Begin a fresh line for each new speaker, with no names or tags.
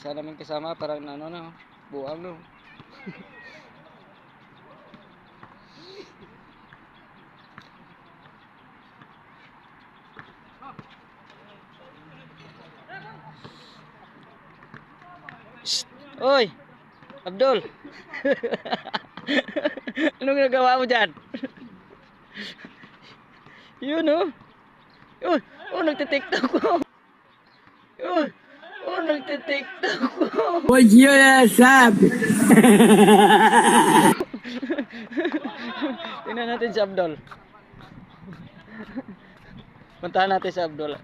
Isa namin kasama, parang ano na, buang no. Shh! Oy! Abdul! Anong ginagawa mo dyan? Yun oh! Oh! Oh! Nagtitiktok ko! Oh! Oh! Nagtitiktok ko!
What you sabi?
Tingnan natin si Abdul. Puntahan natin si Abdul.